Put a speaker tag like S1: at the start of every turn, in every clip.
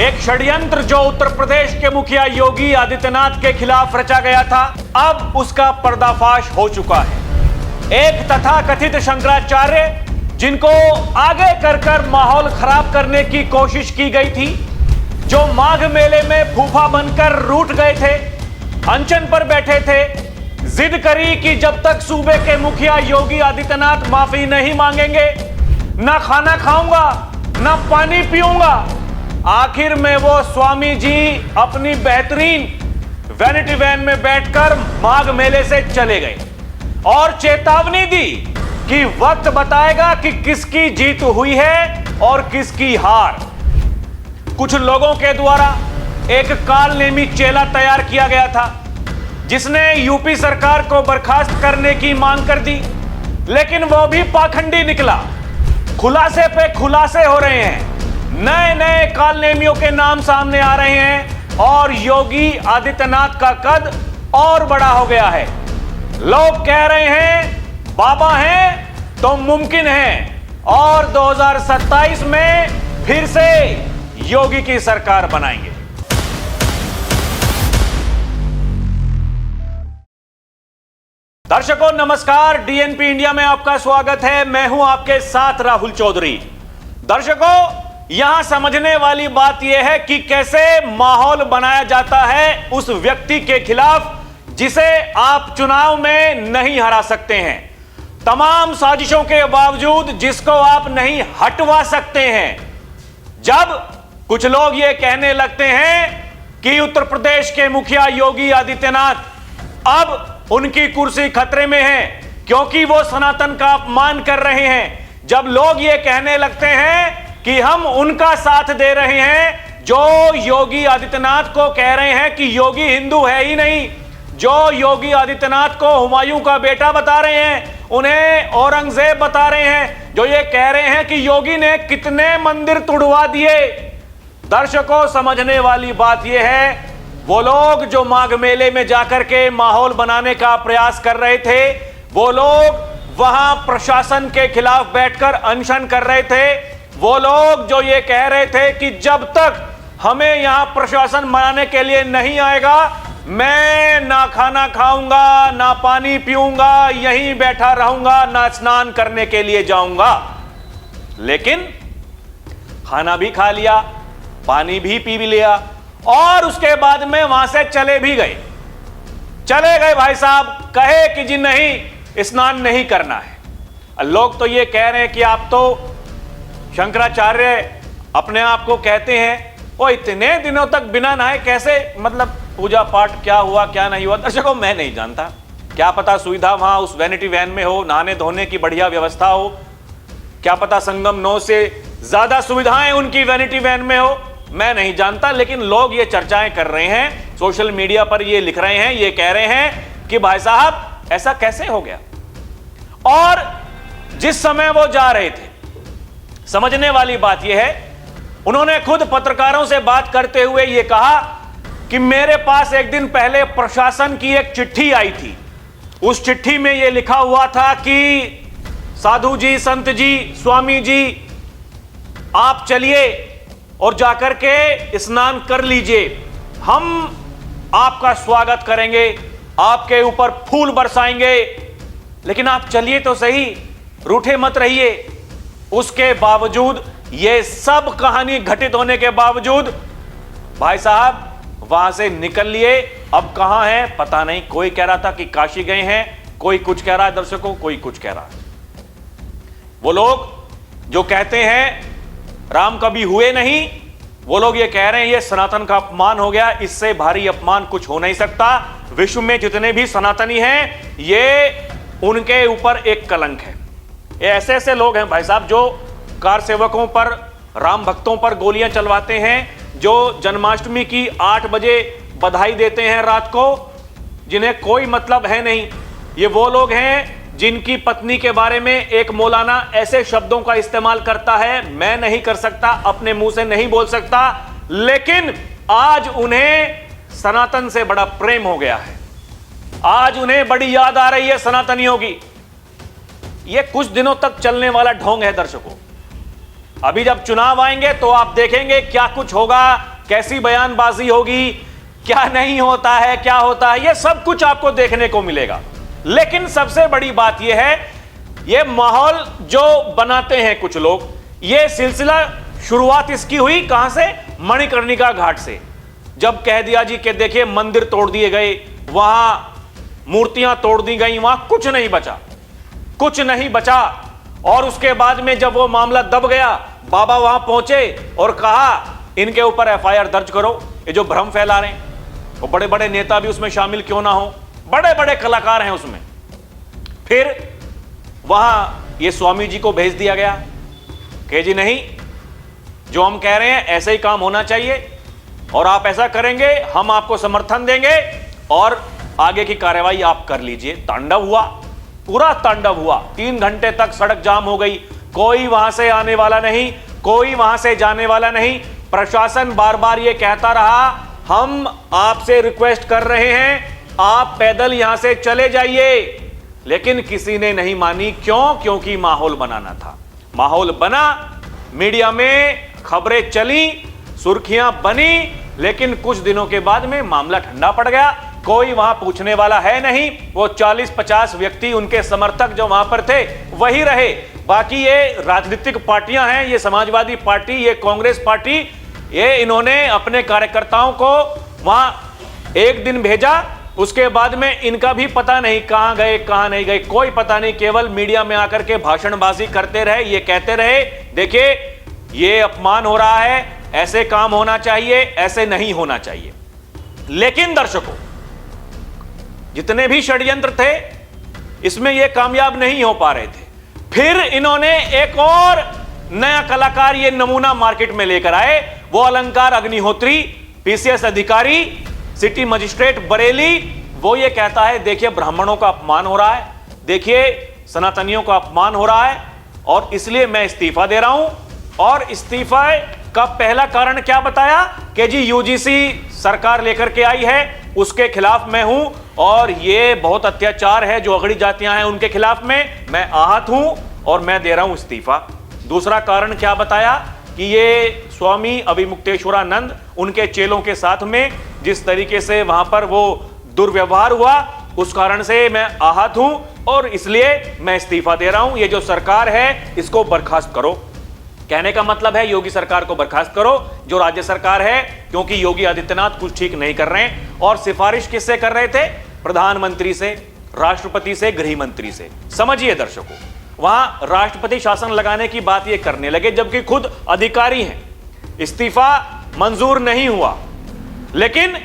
S1: एक षड्यंत्र जो उत्तर प्रदेश के मुखिया योगी आदित्यनाथ के खिलाफ रचा गया था, अब उसका पर्दाफाश हो चुका है। एक तथाकथित शंकराचार्य जिनको आगे कर माहौल खराब करने की कोशिश की गई थी, जो माघ मेले में फूफा बनकर रूठ गए थे, अनशन पर बैठे थे, जिद करी कि जब तक सूबे के मुखिया योगी आदित्यनाथ माफी नहीं मांगेंगे, ना खाना खाऊंगा ना पानी पीऊंगा। आखिर में वो स्वामी जी अपनी बेहतरीन वैनिटी वैन में बैठकर माघ मेले से चले गए और चेतावनी दी कि वक्त बताएगा कि किसकी जीत हुई है और किसकी हार। कुछ लोगों के द्वारा एक कालनेमी चेला तैयार किया गया था, जिसने यूपी सरकार को बर्खास्त करने की मांग कर दी, लेकिन वो भी पाखंडी निकला। खुलासे पे खुलासे हो रहे हैं, नए नए कालनेमियों के नाम सामने आ रहे हैं और योगी आदित्यनाथ का कद और बड़ा हो गया है। लोग कह रहे हैं बाबा हैं तो मुमकिन है और 2027 में फिर से योगी की सरकार बनाएंगे। दर्शकों नमस्कार, डीएनपी इंडिया में आपका स्वागत है। मैं हूं आपके साथ राहुल चौधरी। दर्शकों, यहां समझने वाली बात यह है कि कैसे माहौल बनाया जाता है उस व्यक्ति के खिलाफ जिसे आप चुनाव में नहीं हरा सकते हैं। तमाम साजिशों के बावजूद जिसको आप नहीं हटवा सकते हैं। जब कुछ लोग ये कहने लगते हैं कि उत्तर प्रदेश के मुखिया योगी आदित्यनाथ अब उनकी कुर्सी खतरे में है क्योंकि वो सनातन का अपमान कर रहे हैं, जब लोग ये कहने लगते हैं कि हम उनका साथ दे रहे हैं जो योगी आदित्यनाथ को कह रहे हैं कि योगी हिंदू है ही नहीं, जो योगी आदित्यनाथ को हुमायूं का बेटा बता रहे हैं, उन्हें औरंगजेब बता रहे हैं, जो ये कह रहे हैं कि योगी ने कितने मंदिर तुड़वा दिए। दर्शकों, समझने वाली बात यह है, वो लोग जो माघ मेले में जाकर के माहौल बनाने का प्रयास कर रहे थे, वो लोग वहां प्रशासन के खिलाफ बैठकर अनशन कर रहे थे, वो लोग जो ये कह रहे थे कि जब तक हमें यहां प्रशासन मनाने के लिए नहीं आएगा, मैं ना खाना खाऊंगा ना पानी पीऊंगा, यहीं बैठा रहूंगा, ना स्नान करने के लिए जाऊंगा। लेकिन खाना भी खा लिया, पानी भी पी भी लिया और उसके बाद में वहां से चले भी गए। चले गए भाई साहब, कहे कि जी नहीं स्नान नहीं करना है। लोग तो ये कह रहे हैं कि आप तो शंकराचार्य अपने आप को कहते हैं, वो इतने दिनों तक बिना नहाए कैसे, मतलब पूजा पाठ क्या हुआ क्या नहीं हुआ। दर्शकों, मैं नहीं जानता, क्या पता सुविधा वहां उस वैनिटी वैन में हो, नहाने धोने की बढ़िया व्यवस्था हो, क्या पता संगम 9 से ज्यादा सुविधाएं उनकी वैनिटी वैन में हो, मैं नहीं जानता। लेकिन लोग ये चर्चाएं कर रहे हैं, सोशल मीडिया पर ये लिख रहे हैं, ये कह रहे हैं कि भाई साहब ऐसा कैसे हो गया। और जिस समय वो जा रहे थे, समझने वाली बात यह है, उन्होंने खुद पत्रकारों से बात करते हुए यह कहा कि मेरे पास एक दिन पहले प्रशासन की एक चिट्ठी आई थी, उस चिट्ठी में यह लिखा हुआ था कि साधु जी, संत जी, स्वामी जी, आप चलिए और जाकर के स्नान कर लीजिए, हम आपका स्वागत करेंगे, आपके ऊपर फूल बरसाएंगे, लेकिन आप चलिए तो सही, रूठे मत रहिए। उसके बावजूद, ये सब कहानी घटित होने के बावजूद भाई साहब वहां से निकल लिए। अब कहां हैं पता नहीं, कोई कह रहा था कि काशी गए हैं, कोई कुछ कह रहा है दर्शकों, कोई कुछ कह रहा है। वो लोग जो कहते हैं राम कभी हुए नहीं, वो लोग ये कह रहे हैं ये सनातन का अपमान हो गया, इससे भारी अपमान कुछ हो नहीं सकता। विश्व में जितने भी सनातनी हैं, ये उनके ऊपर एक कलंक है। ये ऐसे ऐसे लोग हैं भाई साहब जो कार सेवकों पर, राम भक्तों पर गोलियां चलवाते हैं, जो जन्माष्टमी की 8 बजे बधाई देते हैं रात को, जिन्हें कोई मतलब है नहीं। ये वो लोग हैं जिनकी पत्नी के बारे में एक मौलाना ऐसे शब्दों का इस्तेमाल करता है, मैं नहीं कर सकता, अपने मुंह से नहीं बोल सकता, लेकिन आज उन्हें सनातन से बड़ा प्रेम हो गया है, आज उन्हें बड़ी याद आ रही है सनातनियों की। यह कुछ दिनों तक चलने वाला ढोंग है दर्शकों। अभी जब चुनाव आएंगे तो आप देखेंगे क्या कुछ होगा, कैसी बयानबाजी होगी, क्या नहीं होता है, क्या होता है, यह सब कुछ आपको देखने को मिलेगा। लेकिन सबसे बड़ी बात यह है, यह माहौल जो बनाते हैं कुछ लोग, यह सिलसिला शुरुआत इसकी हुई कहां से? मणिकर्णिका घाट से। जब कह दिया जी कि देखिए मंदिर तोड़ दिए गए, वहां मूर्तियां तोड़ दी गई, वहां कुछ नहीं बचा, कुछ नहीं बचा। और उसके बाद में जब वो मामला दब गया, बाबा वहां पहुंचे और कहा इनके ऊपर एफआईआर दर्ज करो। ये जो भ्रम फैला रहे हैं, वो बड़े बड़े नेता भी उसमें शामिल क्यों ना हो, बड़े बड़े कलाकार हैं उसमें। फिर वहां ये स्वामी जी को भेज दिया गया कि जी नहीं, जो हम कह रहे हैं ऐसे ही काम होना चाहिए और आप ऐसा करेंगे, हम आपको समर्थन देंगे और आगे की कार्रवाई आप कर लीजिए। तांडव हुआ, पूरा तांडव हुआ। 3 घंटे तक सड़क जाम हो गई, कोई वहां से आने वाला नहीं, कोई वहां से जाने वाला नहीं। प्रशासन बार बार यह कहता रहा, हम आपसे रिक्वेस्ट कर रहे हैं, आप पैदल यहां से चले जाइए, लेकिन किसी ने नहीं मानी। क्यों? क्योंकि माहौल बनाना था। माहौल बना, मीडिया में खबरें चली, सुर्खियां बनी, लेकिन कुछ दिनों के बाद में मामला ठंडा पड़ गया। कोई वहां पूछने वाला है नहीं। वो 40-50 व्यक्ति, उनके समर्थक जो वहां पर थे वही रहे। बाकी ये राजनीतिक पार्टियां हैं, ये समाजवादी पार्टी, ये कांग्रेस पार्टी, ये इन्होंने अपने कार्यकर्ताओं को वहां एक दिन भेजा, उसके बाद में इनका भी पता नहीं कहां गए कहां नहीं गए, कोई पता नहीं। केवल मीडिया में आकर के भाषणबाजी करते रहे, ये कहते रहे देखिए ये अपमान हो रहा है, ऐसे काम होना चाहिए, ऐसे नहीं होना चाहिए। लेकिन दर्शकों, जितने भी षड्यंत्र थे इसमें ये कामयाब नहीं हो पा रहे थे। फिर इन्होंने एक और नया कलाकार, ये नमूना मार्केट में लेकर आए। वो अलंकार अग्निहोत्री, पीसीएस अधिकारी, सिटी मजिस्ट्रेट बरेली। वो ये कहता है देखिए ब्राह्मणों का अपमान हो रहा है, देखिए सनातनियों का अपमान हो रहा है और इसलिए मैं इस्तीफा दे रहा हूं। और इस्तीफा का पहला कारण क्या बताया कि जी यूजीसी सरकार लेकर के आई है, उसके खिलाफ मैं हूं और ये बहुत अत्याचार है जो अगड़ी जातियां हैं उनके खिलाफ में मैं आहत हूं और मैं दे रहा हूं इस्तीफा। दूसरा कारण क्या बताया कि ये स्वामी अभिमुक्तेश्वरानंद, उनके चेलों के साथ में जिस तरीके से वहां पर वो दुर्व्यवहार हुआ, उस कारण से मैं आहत हूं और इसलिए मैं इस्तीफा दे रहा हूं। ये जो सरकार है इसको बर्खास्त करो। कहने का मतलब है योगी सरकार को बर्खास्त करो, जो राज्य सरकार है, क्योंकि योगी आदित्यनाथ कुछ ठीक नहीं कर रहे हैं। और सिफारिश किससे कर रहे थे? प्रधानमंत्री से, राष्ट्रपति से, गृह मंत्री से। समझिए दर्शकों, वहां राष्ट्रपति शासन लगाने की बात ये करने लगे, जबकि खुद अधिकारी हैं। इस्तीफा मंजूर नहीं हुआ, लेकिन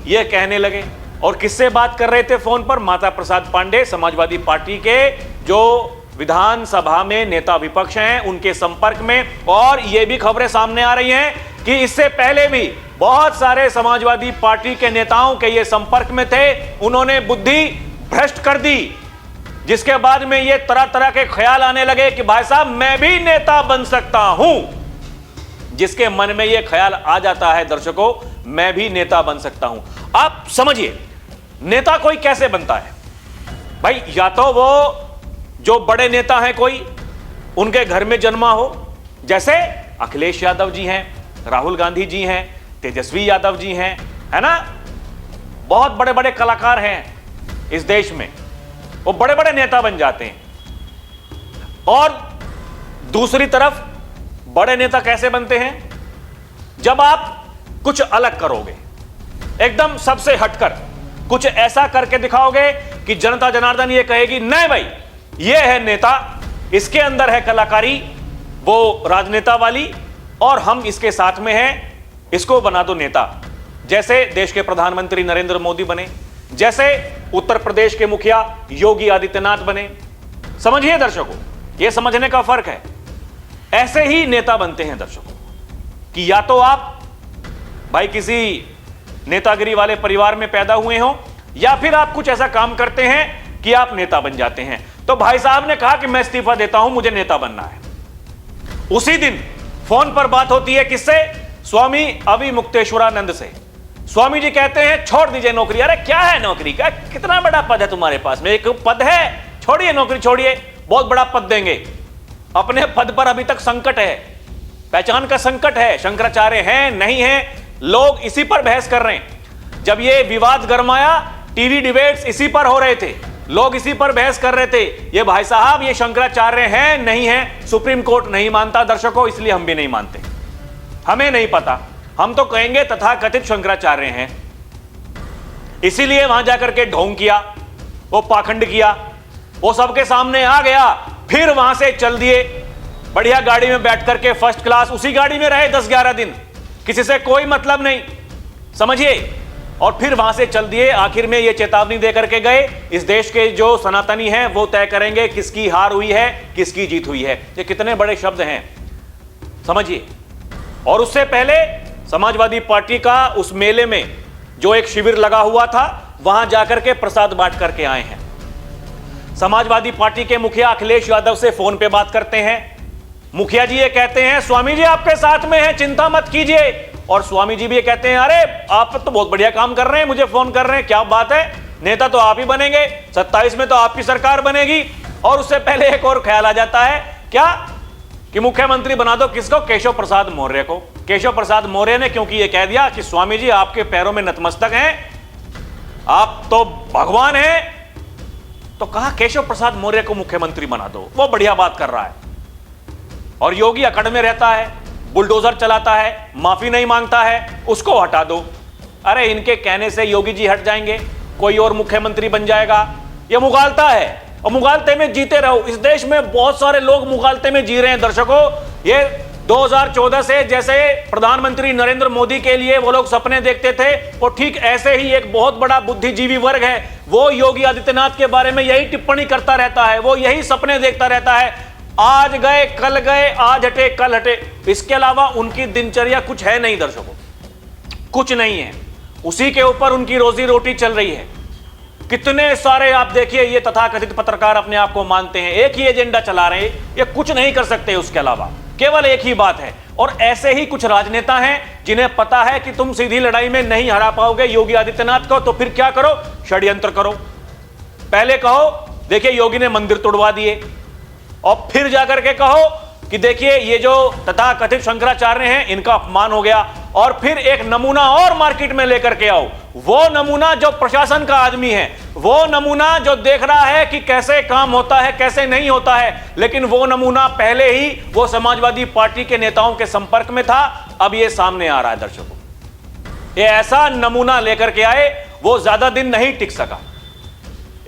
S1: ये कहने लगे। और किससे बात कर रहे थे फोन पर? माता प्रसाद पांडे, समाजवादी पार्टी के जो विधानसभा में नेता विपक्ष हैं, उनके संपर्क में। और यह भी खबरें सामने आ रही हैं कि इससे पहले भी बहुत सारे समाजवादी पार्टी के नेताओं के ये संपर्क में थे, उन्होंने बुद्धि भ्रष्ट कर दी, जिसके बाद में ये तरह तरह के ख्याल आने लगे कि भाई साहब मैं भी नेता बन सकता हूं। जिसके मन में ये ख्याल आ जाता है दर्शकों, मैं भी नेता बन सकता हूं। आप समझिए नेता कोई कैसे बनता है भाई? या तो वो जो बड़े नेता हैं कोई, उनके घर में जन्मा हो, जैसे अखिलेश यादव जी हैं, राहुल गांधी जी हैं, तेजस्वी यादव जी हैं, है ना, बहुत बड़े बड़े कलाकार हैं इस देश में, वो बड़े बड़े नेता बन जाते हैं। और दूसरी तरफ बड़े नेता कैसे बनते हैं? जब आप कुछ अलग करोगे, एकदम सबसे हटकर कुछ ऐसा करके दिखाओगे कि जनता जनार्दन ये कहेगी नहीं भाई ये है नेता, इसके अंदर है कलाकारी वो राजनेता वाली और हम इसके साथ में हैं, इसको बना दो नेता। जैसे देश के प्रधानमंत्री नरेंद्र मोदी बने, जैसे उत्तर प्रदेश के मुखिया योगी आदित्यनाथ बने। समझिए दर्शकों, यह समझने का फर्क है। ऐसे ही नेता बनते हैं दर्शकों, कि या तो आप भाई किसी नेतागिरी वाले परिवार में पैदा हुए हो, या फिर आप कुछ ऐसा काम करते हैं कि आप नेता बन जाते हैं। तो भाई साहब ने कहा कि मैं इस्तीफा देता हूं, मुझे नेता बनना है। उसी दिन फोन पर बात होती है किससे? स्वामी अभिमुक्तेश्वरानंद से। स्वामी जी कहते हैं छोड़ दीजिए नौकरी। अरे क्या है नौकरी का? कितना बड़ा पद है तुम्हारे पास में? एक पद है, छोड़िए नौकरी छोड़िए, बहुत बड़ा पद देंगे। अपने पद पर अभी तक संकट है, पहचान का संकट है, शंकराचार्य हैं नहीं हैं, लोग इसी पर बहस कर रहे हैं। जब ये विवाद गरमाया, टीवी डिबेट्स इसी पर हो रहे थे, लोग इसी पर बहस कर रहे थे, ये भाई साहब ये शंकराचार्य हैं नहीं हैं। सुप्रीम कोर्ट नहीं मानता दर्शकों, इसलिए हम भी नहीं मानते, हमें नहीं पता, हम तो कहेंगे तथाकथित शंकराचार्य हैं। इसीलिए वहां जाकर के ढोंग किया, वो पाखंड किया, वो सबके सामने आ गया, फिर वहां से चल दिए बढ़िया गाड़ी में बैठ करके, फर्स्ट क्लास, उसी गाड़ी में रहे 10-11 दिन, किसी से कोई मतलब नहीं, समझिए, और फिर वहां से चल दिए। आखिर में ये चेतावनी देकर के गए, इस देश के जो सनातनी हैं वो तय करेंगे किसकी हार हुई है, किसकी जीत हुई है। ये कितने बड़े शब्द हैं, समझिए। और उससे पहले समाजवादी पार्टी का उस मेले में जो एक शिविर लगा हुआ था, वहां जाकर के प्रसाद बांट करके आए हैं। समाजवादी पार्टी के मुखिया अखिलेश यादव से फोन पे बात करते हैं, मुखिया जी ये कहते हैं स्वामी जी आपके साथ में हैं, चिंता मत कीजिए, और स्वामी जी भी ये कहते हैं अरे आप तो बहुत बढ़िया काम कर रहे हैं, मुझे फोन कर रहे हैं, क्या बात है, नेता तो आप ही बनेंगे, 27 में तो आपकी सरकार बनेगी। और उससे पहले एक और ख्याल आ जाता है, क्या कि मुख्यमंत्री बना दो किसको, केशव प्रसाद मौर्य को। केशव प्रसाद मौर्य ने क्योंकि ये कह दिया कि स्वामी जी आपके पैरों में नतमस्तक हैं, आप तो भगवान हैं, तो कहा केशव प्रसाद मौर्य को मुख्यमंत्री बना दो, वो बढ़िया बात कर रहा है। और योगी अकड़ में रहता है, बुलडोजर चलाता है, माफी नहीं मांगता है, उसको हटा दो। अरे इनके कहने से योगी जी हट जाएंगे, कोई और मुख्यमंत्री बन जाएगा, ये मुगालता है, और मुगालते में जीते रहो। इस देश में बहुत सारे लोग मुगालते में जी रहे हैं दर्शकों। ये 2014 से जैसे प्रधानमंत्री नरेंद्र मोदी के लिए वो लोग सपने देखते थे, वो ठीक ऐसे ही एक बहुत बड़ा बुद्धिजीवी वर्ग है, वो योगी आदित्यनाथ के बारे में यही टिप्पणी करता रहता है, वो यही सपने देखता रहता है, आज गए कल गए, आज हटे कल हटे, इसके अलावा उनकी दिनचर्या कुछ है नहीं दर्शकों, कुछ नहीं है, उसी के ऊपर उनकी रोजी रोटी चल रही है। कितने सारे आप देखिए ये तथाकथित पत्रकार अपने आप को मानते हैं, एक ही एजेंडा चला रहे हैं, ये कुछ नहीं कर सकते, उसके अलावा केवल एक ही बात है। और ऐसे ही कुछ राजनेता हैं जिन्हें पता है कि तुम सीधी लड़ाई में नहीं हरा पाओगे योगी आदित्यनाथ को, तो फिर क्या करो, षड्यंत्र करो। पहले कहो देखिए योगी ने मंदिर तोड़वा दिए, और फिर जाकर के कहो कि देखिए ये जो तथाकथित शंकराचार्य हैं इनका अपमान हो गया, और फिर एक नमूना और मार्केट में लेकर के आओ, वो नमूना जो प्रशासन का आदमी है, वो नमूना जो देख रहा है कि कैसे काम होता है कैसे नहीं होता है, लेकिन वो नमूना पहले ही वो समाजवादी पार्टी के नेताओं के संपर्क में था, अब ये सामने आ रहा है दर्शकों। ये ऐसा नमूना लेकर के आए, वो ज्यादा दिन नहीं टिक सका।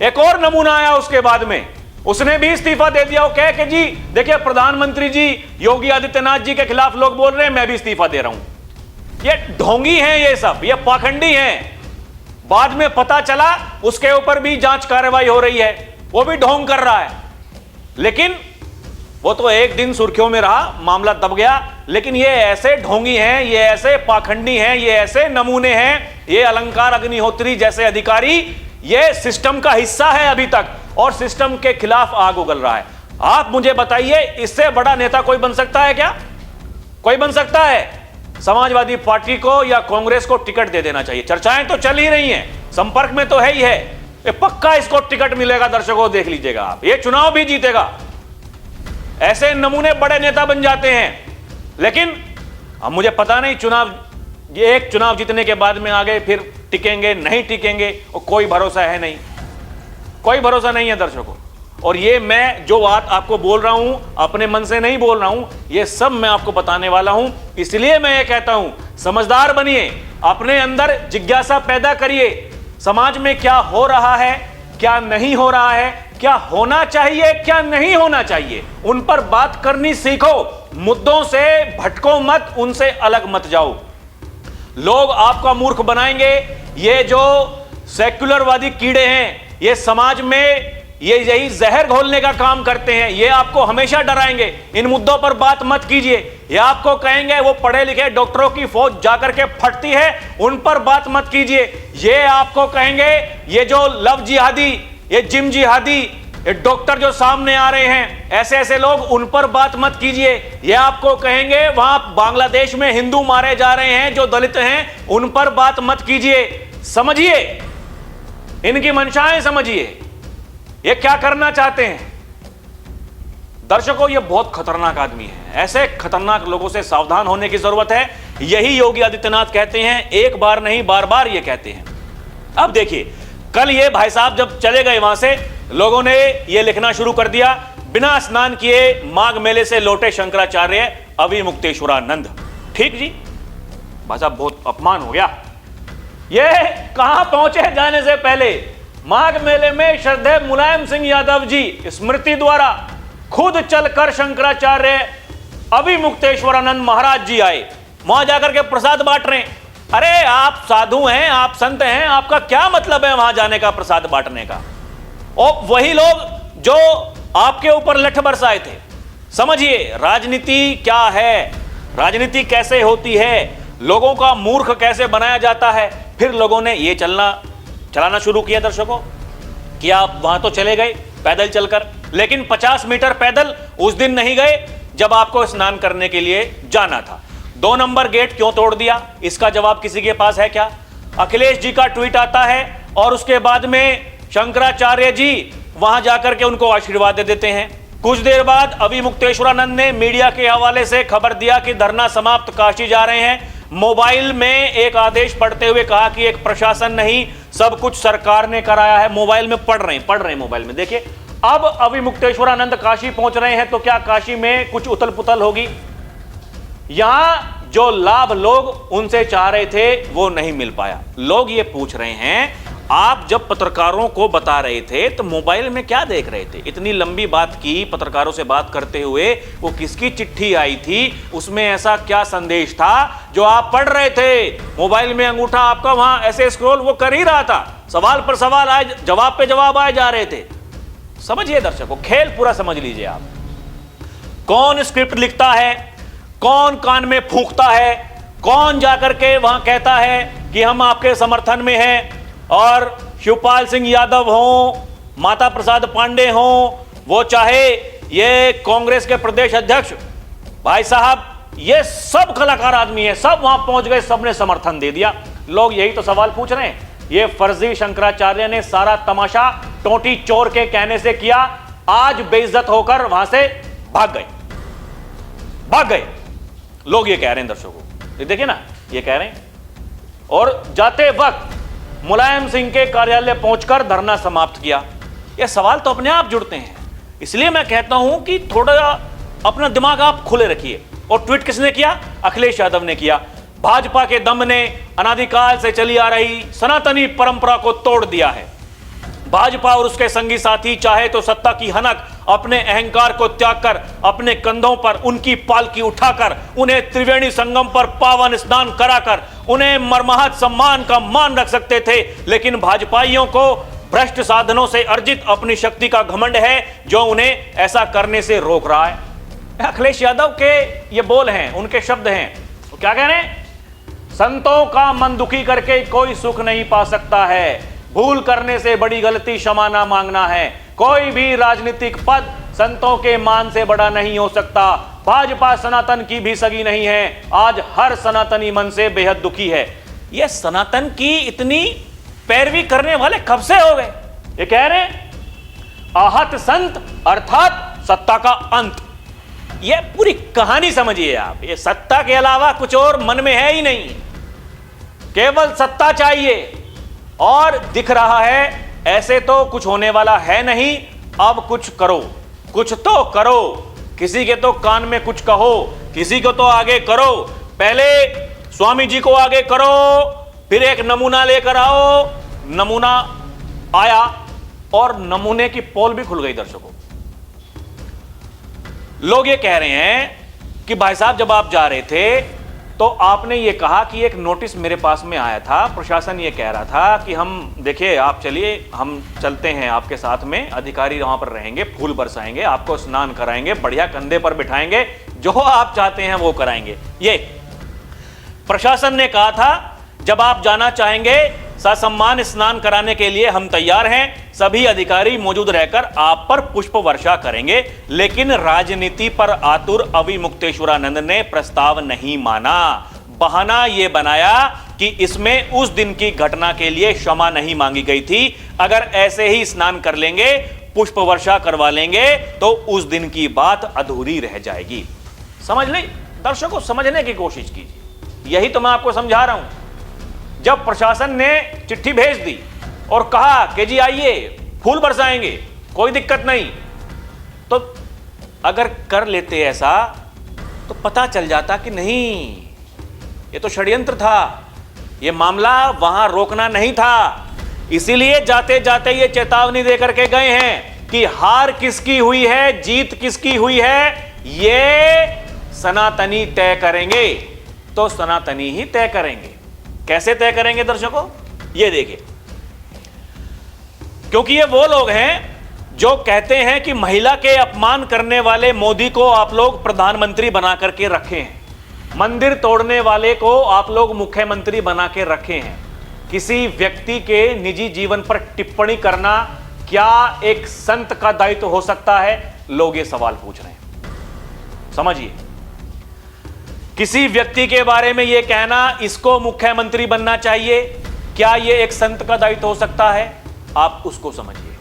S1: एक और नमूना आया उसके बाद में, उसने भी इस्तीफा दे दिया, वो कह के जी देखिए प्रधानमंत्री जी योगी आदित्यनाथ जी के खिलाफ लोग बोल रहे हैं, मैं भी इस्तीफा दे रहा हूं। ये ढोंगी हैं, ये सब ये पाखंडी हैं। बाद में पता चला उसके ऊपर भी जांच कार्रवाई हो रही है, वो भी ढोंग कर रहा है, लेकिन वो तो एक दिन सुर्खियों में रहा, मामला दब गया। लेकिन ये ऐसे ढोंगी हैं, ये ऐसे पाखंडी हैं, ये ऐसे नमूने हैं, ये अलंकार अग्निहोत्री जैसे अधिकारी, ये सिस्टम का हिस्सा है अभी तक, और सिस्टम के खिलाफ आग उगल रहा है। आप मुझे बताइए इससे बड़ा नेता कोई बन सकता है क्या? कोई बन सकता है? समाजवादी पार्टी को या कांग्रेस को टिकट दे देना चाहिए। चर्चाएं तो चल ही रही हैं, संपर्क में तो है ही है, ये पक्का इसको टिकट मिलेगा दर्शकों, देख लीजिएगा आप, ये चुनाव भी जीतेगा। ऐसे नमूने बड़े नेता बन जाते हैं। लेकिन अब मुझे पता नहीं चुनाव, ये एक चुनाव जीतने के बाद में आगे फिर टिकेंगे नहीं टिकेंगे, और कोई भरोसा है नहीं, कोई भरोसा नहीं है दर्शकों। और ये मैं जो बात आपको बोल रहा हूं अपने मन से नहीं बोल रहा हूं, ये सब मैं आपको बताने वाला हूं। इसलिए मैं ये कहता हूं समझदार बनिए, अपने अंदर जिज्ञासा पैदा करिए, समाज में क्या हो रहा है क्या नहीं हो रहा है, क्या होना चाहिए क्या नहीं होना चाहिए, उन पर बात करनी सीखो। मुद्दों से भटको मत, उनसे अलग मत जाओ। लोग आपका मूर्ख बनाएंगे। ये जो सेक्युलरवादी कीड़े हैं, ये समाज में ये यही जहर घोलने का काम करते हैं। ये आपको हमेशा डराएंगे, इन मुद्दों पर बात मत कीजिए। ये आपको कहेंगे वो पढ़े लिखे डॉक्टरों की फौज जाकर के फटती है, उन पर बात मत कीजिए। ये आपको कहेंगे ये जो लव जिहादी, ये जिम जिहादी, ये डॉक्टर जो सामने आ रहे हैं, ऐसे ऐसे लोग, उन पर बात मत कीजिए। ये आपको कहेंगे वहां बांग्लादेश में हिंदू मारे जा रहे हैं जो दलित हैं, उन पर बात मत कीजिए। समझिए इनकी मंशाएं, समझिए ये क्या करना चाहते हैं। दर्शकों, ये बहुत खतरनाक आदमी है। ऐसे खतरनाक लोगों से सावधान होने की जरूरत है। यही योगी आदित्यनाथ कहते हैं, एक बार नहीं बार बार ये कहते हैं। अब देखिए, कल ये भाई साहब जब चले गए वहां से, लोगों ने ये लिखना शुरू कर दिया, बिना स्नान किए माघ मेले से लौटे शंकराचार्य अविमुक्तेश्वरानंद। ठीक जी, भाई साहब बहुत अपमान हो गया। ये कहां पहुंचे जाने से पहले? माघ मेले में श्रद्धेय मुलायम सिंह यादव जी स्मृति द्वारा खुद चलकर शंकराचार्य अविमुक्तेश्वरानंद महाराज जी आए, वहां जाकर के प्रसाद बांट रहे हैं। अरे आप साधु हैं, आप संत हैं, आपका क्या मतलब है वहां जाने का, प्रसाद बांटने का? और वही लोग जो आपके ऊपर लठ बरसाए थे। समझिए राजनीति क्या है, राजनीति कैसे होती है, लोगों का मूर्ख कैसे बनाया जाता है। फिर लोगों ने ये चलाना शुरू किया दर्शकों कि आप वहां तो चले गए पैदल चलकर, लेकिन 50 मीटर पैदल उस दिन नहीं गए जब आपको स्नान करने के लिए जाना था। 2 नंबर गेट क्यों तोड़ दिया, इसका जवाब किसी के पास है क्या? अखिलेश जी का ट्वीट आता है और उसके बाद में शंकराचार्य जी वहां जाकर के उनको आशीर्वाद दे देते हैं। कुछ देर बाद अविमुक्तेश्वरानंद ने मीडिया के हवाले से खबर दिया कि धरना समाप्त, काशी जा रहे हैं। मोबाइल में एक आदेश पढ़ते हुए कहा कि एक प्रशासन नहीं, सब कुछ सरकार ने कराया है। मोबाइल में पढ़ रहे हैं मोबाइल में। देखिए, अब अविमुक्तेश्वरानंद काशी पहुंच रहे हैं तो क्या काशी में कुछ उथल पुथल होगी? यहां जो लाभ लोग उनसे चाह रहे थे वो नहीं मिल पाया। लोग ये पूछ रहे हैं, आप जब पत्रकारों को बता रहे थे तो मोबाइल में क्या देख रहे थे? इतनी लंबी बात की पत्रकारों से बात करते हुए, वो किसकी चिट्ठी आई थी, उसमें ऐसा क्या संदेश था जो आप पढ़ रहे थे? मोबाइल में अंगूठा आपका वहां ऐसे स्क्रॉल वो कर ही रहा था, सवाल पर सवाल आए, जवाब पे जवाब आए जा रहे थे। समझिए दर्शकों, खेल पूरा समझ लीजिए आप। कौन स्क्रिप्ट लिखता है, कौन कान में फूंकता है, कौन जाकर के वहां कहता है कि हम आपके समर्थन में हैं, और शिवपाल सिंह यादव हो, माता प्रसाद पांडे हो, वो चाहे ये कांग्रेस के प्रदेश अध्यक्ष भाई साहब, ये सब कलाकार आदमी है, सब वहां पहुंच गए, सबने समर्थन दे दिया। लोग यही तो सवाल पूछ रहे हैं। ये फर्जी शंकराचार्य ने सारा तमाशा टोटी चोर के कहने से किया, आज बेइज्जत होकर वहां से भाग गए। लोग ये कह रहे हैं दर्शकों, ये देखिए ना, ये कह रहे हैं। और जाते वक्त मुलायम सिंह के कार्यालय पहुंचकर धरना समाप्त किया। ये सवाल तो अपने आप जुड़ते हैं। इसलिए मैं कहता हूं कि थोड़ा अपना दिमाग आप खुले रखिए। और ट्वीट किसने किया? अखिलेश यादव ने किया। भाजपा के दम ने अनादिकाल से चली आ रही सनातनी परंपरा को तोड़ दिया है। भाजपा और उसके संगी साथी चाहे तो सत्ता की हनक, अपने अहंकार को त्याग कर, अपने कंधों पर उनकी पालकी उठाकर, उन्हें त्रिवेणी संगम पर पावन स्नान कराकर, उन्हें मर्माहत सम्मान का मान रख सकते थे। लेकिन भाजपाइयों को भ्रष्ट साधनों से अर्जित अपनी शक्ति का घमंड है जो उन्हें ऐसा करने से रोक रहा है। अखिलेश यादव के ये बोल हैं, उनके शब्द हैं। वो क्या कह रहे हैं? संतों का मन दुखी करके कोई सुख नहीं पा सकता है, भूल करने से बड़ी गलती क्षमा ना मांगना है, कोई भी राजनीतिक पद संतों के मान से बड़ा नहीं हो सकता। भाजपा सनातन की भी सगी नहीं है, आज हर सनातनी मन से बेहद दुखी है। यह सनातन की इतनी पैरवी करने वाले कब से हो गए? ये कह रहे हैं आहत संत अर्थात सत्ता का अंत। यह पूरी कहानी समझिए आप। ये सत्ता के अलावा कुछ और मन में है ही नहीं, केवल सत्ता चाहिए। और दिख रहा है ऐसे तो कुछ होने वाला है नहीं। अब कुछ करो, कुछ तो करो, किसी के तो कान में कुछ कहो, किसी को तो आगे करो। पहले स्वामी जी को आगे करो, फिर एक नमूना लेकर आओ। नमूना आया और नमूने की पोल भी खुल गई दर्शकों। लोग ये कह रहे हैं कि भाई साहब जब आप जा रहे थे तो आपने ये कहा कि एक नोटिस मेरे पास में आया था, प्रशासन ये कह रहा था कि हम देखिए आप चलिए, हम चलते हैं आपके साथ में, अधिकारी वहां पर रहेंगे, फूल बरसाएंगे, आपको स्नान कराएंगे, बढ़िया कंधे पर बिठाएंगे, जो आप चाहते हैं वो कराएंगे। ये प्रशासन ने कहा था। जब आप जाना चाहेंगे ससम्मान स्नान कराने के लिए हम तैयार हैं, सभी अधिकारी मौजूद रहकर आप पर पुष्प वर्षा करेंगे। लेकिन राजनीति पर आतुर अविमुक्तेश्वरानंद ने प्रस्ताव नहीं माना। बहाना यह बनाया कि इसमें उस दिन की घटना के लिए क्षमा नहीं मांगी गई थी, अगर ऐसे ही स्नान कर लेंगे पुष्प वर्षा करवा लेंगे तो उस दिन की बात अधूरी रह जाएगी। समझ ली? दर्शकों, समझने की कोशिश कीजिए। यही तो मैं आपको समझा रहा हूं। जब प्रशासन ने चिट्ठी भेज दी और कहा कि जी आइए फूल बरसाएंगे, कोई दिक्कत नहीं, तो अगर कर लेते ऐसा तो पता चल जाता कि नहीं, ये तो षड्यंत्र था, ये मामला वहां रोकना नहीं था। इसीलिए जाते जाते ये चेतावनी देकर के गए हैं कि हार किसकी हुई है, जीत किसकी हुई है, ये सनातनी तय करेंगे। तो सनातनी ही तय करेंगे। कैसे तय करेंगे दर्शकों? ये देखिए, क्योंकि ये वो लोग हैं जो कहते हैं कि महिला के अपमान करने वाले मोदी को आप लोग प्रधानमंत्री बना करके रखे हैं, मंदिर तोड़ने वाले को आप लोग मुख्यमंत्री बना के रखे हैं। किसी व्यक्ति के निजी जीवन पर टिप्पणी करना क्या एक संत का दायित्व हो सकता है? लोग ये सवाल पूछ रहे हैं। समझिए, किसी व्यक्ति के बारे में यह कहना इसको मुख्यमंत्री बनना चाहिए, क्या यह एक संत का दायित्व हो सकता है? आप उसको समझिए,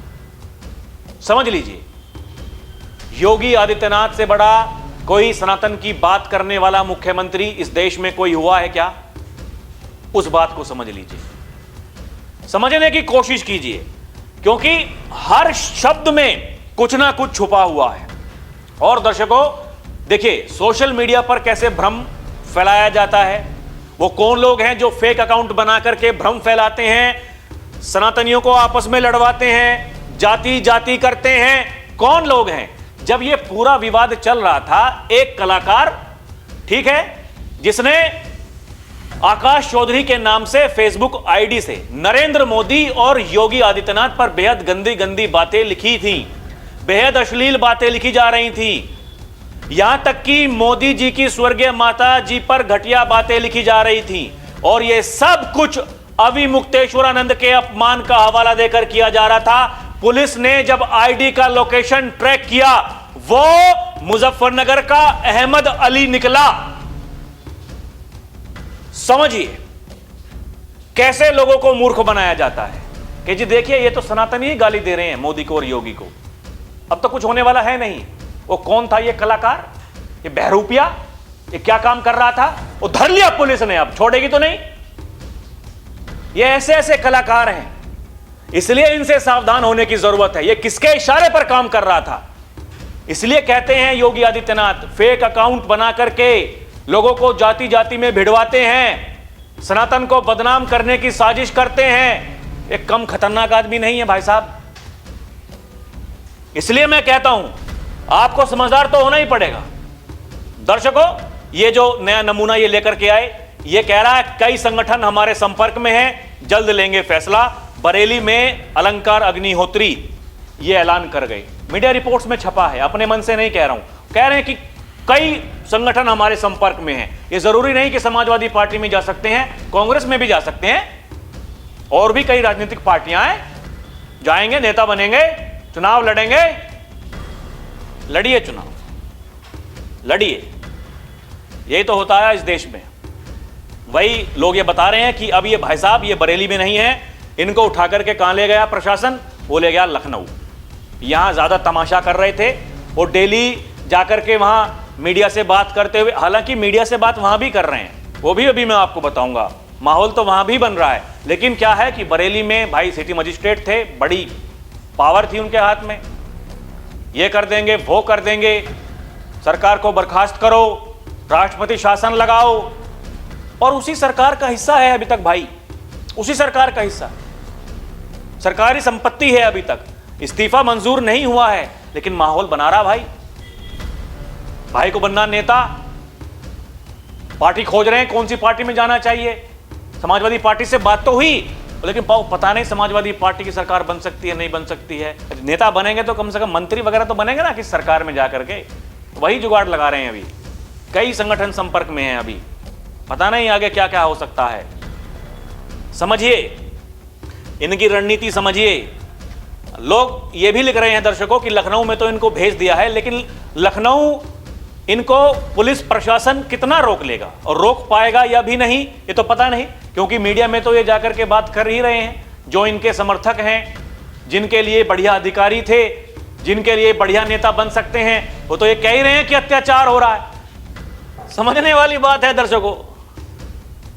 S1: समझ लीजिए। योगी आदित्यनाथ से बड़ा कोई सनातन की बात करने वाला मुख्यमंत्री इस देश में कोई हुआ है क्या? उस बात को समझ लीजिए, समझने की कोशिश कीजिए, क्योंकि हर शब्द में कुछ ना कुछ छुपा हुआ है। और दर्शकों देखिए, सोशल मीडिया पर कैसे भ्रम फैलाया जाता है। वो कौन लोग हैं जो फेक अकाउंट बना करके भ्रम फैलाते हैं, सनातनियों को आपस में लड़वाते हैं, जाति जाति करते हैं। कौन लोग हैं? जब ये पूरा विवाद चल रहा था, एक कलाकार, ठीक है, जिसने आकाश चौधरी के नाम से फेसबुक आईडी से नरेंद्र मोदी और योगी आदित्यनाथ पर बेहद गंदी गंदी बातें लिखी थी, बेहद अश्लील बातें लिखी जा रही थी, यहां तक कि मोदी जी की स्वर्गीय माता जी पर घटिया बातें लिखी जा रही थी। और यह सब कुछ अविमुक्तेश्वरानंद के अपमान का हवाला देकर किया जा रहा था। पुलिस ने जब आईडी का लोकेशन ट्रैक किया, वो मुजफ्फरनगर का अहमद अली निकला। समझिए कैसे लोगों को मूर्ख बनाया जाता है कि जी देखिए, ये तो सनातनी ही गाली दे रहे हैं मोदी को और योगी को, अब तो कुछ होने वाला है नहीं। वो कौन था ये कलाकार, ये बहरूपिया, ये क्या काम कर रहा था? वो धर लिया पुलिस ने, अब छोड़ेगी तो नहीं। ये ऐसे ऐसे कलाकार हैं, इसलिए इनसे सावधान होने की जरूरत है। ये किसके इशारे पर काम कर रहा था? इसलिए कहते हैं योगी आदित्यनाथ फेक अकाउंट बना करके लोगों को जाति जाति में भिड़वाते हैं, सनातन को बदनाम करने की साजिश करते हैं। एक कम खतरनाक आदमी नहीं है भाई साहब। इसलिए मैं कहता हूं, आपको समझदार तो होना ही पड़ेगा। दर्शकों, ये जो नया नमूना ये लेकर के आए, ये कह रहा है कई संगठन हमारे संपर्क में हैं, जल्द लेंगे फैसला। बरेली में अलंकार अग्निहोत्री ये ऐलान कर गए, मीडिया रिपोर्ट्स में छपा है, अपने मन से नहीं कह रहा हूं। कह रहे हैं कि कई संगठन हमारे संपर्क में हैं। ये जरूरी नहीं कि समाजवादी पार्टी में जा सकते हैं, कांग्रेस में भी जा सकते हैं, और भी कई राजनीतिक पार्टियां हैं, जाएंगे, नेता बनेंगे, चुनाव लड़ेंगे। लड़िए चुनाव, लड़िए, यही तो होता है इस देश में। वही लोग ये बता रहे हैं कि अब ये भाई साहब ये बरेली में नहीं है, इनको उठा करके कहां ले गया प्रशासन? वो ले गया लखनऊ। यहां ज्यादा तमाशा कर रहे थे, वो डेली जाकर के वहां मीडिया से बात करते हुए, हालांकि मीडिया से बात वहां भी कर रहे हैं, वो भी अभी मैं आपको बताऊंगा, माहौल तो वहां भी बन रहा है। लेकिन क्या है कि बरेली में भाई सिटी मजिस्ट्रेट थे, बड़ी पावर थी उनके हाथ में, ये कर देंगे, वो कर देंगे, सरकार को बर्खास्त करो, राष्ट्रपति शासन लगाओ। और उसी सरकार का हिस्सा है अभी तक भाई, उसी सरकार का हिस्सा, सरकारी संपत्ति है अभी तक। इस्तीफा मंजूर नहीं हुआ है, लेकिन माहौल बना रहा भाई। भाई को बनना नेता, पार्टी खोज रहे हैं कौन सी पार्टी में जाना चाहिए। समाजवादी पार्टी से बात तो हुई, लेकिन पता नहीं समाजवादी पार्टी की सरकार बन सकती है नहीं बन सकती है। नेता बनेंगे तो कम से कम मंत्री वगैरह तो बनेंगे ना किस सरकार में जाकर के, वही जुगाड़ लगा रहे हैं। अभी कई संगठन संपर्क में हैं, अभी पता नहीं आगे क्या क्या हो सकता है। समझिए इनकी रणनीति, समझिए। लोग ये भी लिख रहे हैं दर्शकों कि लखनऊ में तो इनको भेज दिया है, लेकिन लखनऊ इनको पुलिस प्रशासन कितना रोक लेगा और रोक पाएगा या भी नहीं, ये तो पता नहीं, क्योंकि मीडिया में तो ये जाकर के बात कर ही रहे हैं। जो इनके समर्थक हैं, जिनके लिए बढ़िया अधिकारी थे, जिनके लिए बढ़िया नेता बन सकते हैं, वो तो ये कह ही रहे हैं कि अत्याचार हो रहा है। समझने वाली बात है दर्शकों।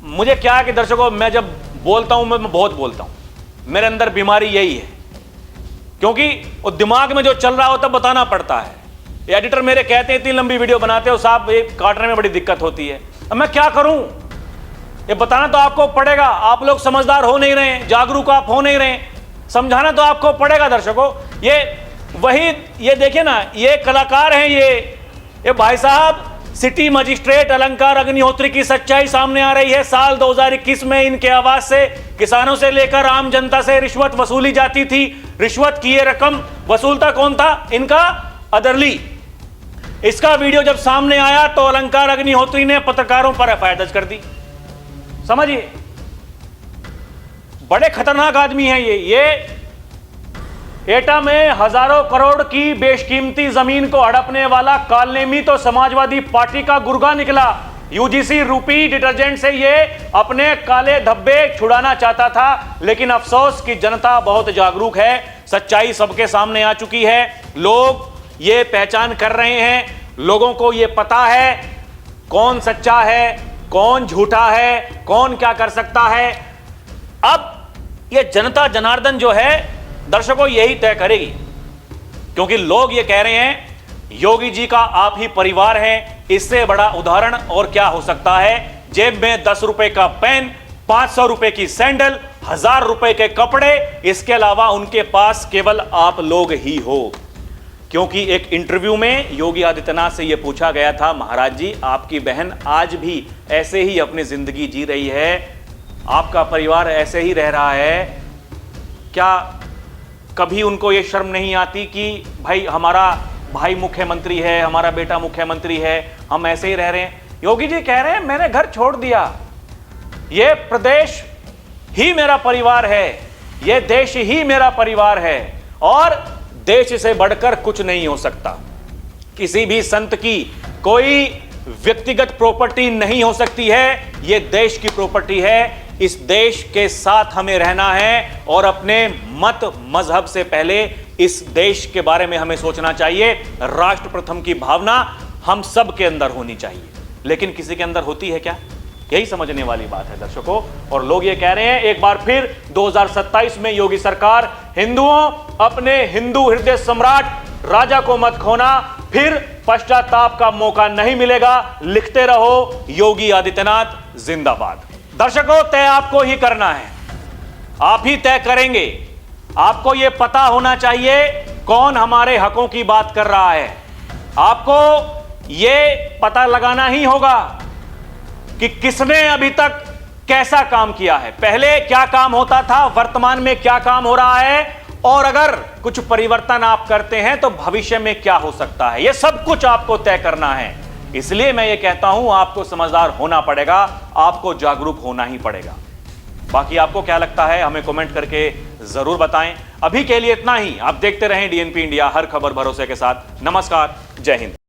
S1: मुझे क्या है कि दर्शकों, मैं जब बोलता हूं, मैं बहुत बोलता हूं, मेरे अंदर बीमारी यही है, क्योंकि वो दिमाग में जो चल रहा होता बताना पड़ता है। एडिटर मेरे कहते हैं इतनी लंबी वीडियो बनाते हो साहब, ये काटने में बड़ी दिक्कत होती है। अब मैं क्या करूं, ये बताना तो आपको पड़ेगा। आप लोग समझदार हो नहीं रहे, जागरूक आप हो नहीं रहे, समझाना तो आपको पड़ेगा दर्शकों। ये देखिए ना, ये कलाकार हैं, ये भाई साहब सिटी मजिस्ट्रेट अलंकार अग्निहोत्री की सच्चाई सामने आ रही है। साल 2021 में इनके आवाज से किसानों से लेकर आम जनता से रिश्वत वसूली जाती थी। रिश्वत की ये रकम वसूलता कौन था? इनका अदरली। इसका वीडियो जब सामने आया तो अलंकार अग्निहोत्री ने पत्रकारों पर एफआईआर दर्ज कर दी। समझिए, बड़े खतरनाक आदमी हैं ये एटा में हजारों करोड़ की बेशकीमती जमीन को हड़पने वाला कालनेमी तो समाजवादी पार्टी का गुर्गा निकला। यूजीसी रूपी डिटर्जेंट से ये अपने काले धब्बे छुड़ाना चाहता था, लेकिन अफसोस कि जनता बहुत जागरूक है, सच्चाई सबके सामने आ चुकी है। लोग ये पहचान कर रहे हैं, लोगों को ये पता है कौन सच्चा है, कौन झूठा है, कौन क्या कर सकता है। अब ये जनता जनार्दन जो है दर्शकों यही तय करेगी, क्योंकि लोग ये कह रहे हैं योगी जी का आप ही परिवार है। इससे बड़ा उदाहरण और क्या हो सकता है? जेब में 10 रुपए का पेन, 500 रुपए की सैंडल, 1000 रुपए के कपड़े, इसके अलावा उनके पास केवल आप लोग ही हो। क्योंकि एक इंटरव्यू में योगी आदित्यनाथ से यह पूछा गया था, महाराज जी आपकी बहन आज भी ऐसे ही अपनी जिंदगी जी रही है, आपका परिवार ऐसे ही रह रहा है, क्या कभी उनको ये शर्म नहीं आती कि भाई हमारा भाई मुख्यमंत्री है, हमारा बेटा मुख्यमंत्री है, हम ऐसे ही रह रहे हैं? योगी जी कह रहे हैं मैंने घर छोड़ दिया, ये प्रदेश ही मेरा परिवार है, ये देश ही मेरा परिवार है, और देश से बढ़कर कुछ नहीं हो सकता। किसी भी संत की कोई व्यक्तिगत प्रॉपर्टी नहीं हो सकती है, ये देश की प्रॉपर्टी है। इस देश के साथ हमें रहना है और अपने मत मजहब से पहले इस देश के बारे में हमें सोचना चाहिए। राष्ट्र प्रथम की भावना हम सब के अंदर होनी चाहिए, लेकिन किसी के अंदर होती है क्या? यही समझने वाली बात है दर्शकों। और लोग ये कह रहे हैं एक बार फिर 2027 में योगी सरकार हिंदुओं, अपने हिंदू हृदय सम्राट राजा को मत खोना, फिर पश्चाताप का मौका नहीं मिलेगा। लिखते रहो योगी आदित्यनाथ जिंदाबाद। दर्शकों, तय आपको ही करना है, आप ही तय करेंगे। आपको यह पता होना चाहिए कौन हमारे हकों की बात कर रहा है। आपको यह पता लगाना ही होगा कि किसने अभी तक कैसा काम किया है, पहले क्या काम होता था, वर्तमान में क्या काम हो रहा है, और अगर कुछ परिवर्तन आप करते हैं तो भविष्य में क्या हो सकता है। यह सब कुछ आपको तय करना है। इसलिए मैं ये कहता हूं आपको समझदार होना पड़ेगा, आपको जागरूक होना ही पड़ेगा। बाकी आपको क्या लगता है हमें कमेंट करके जरूर बताएं। अभी के लिए इतना ही। आप देखते रहें डीएनपी इंडिया, हर खबर भरोसे के साथ। नमस्कार, जय हिंद।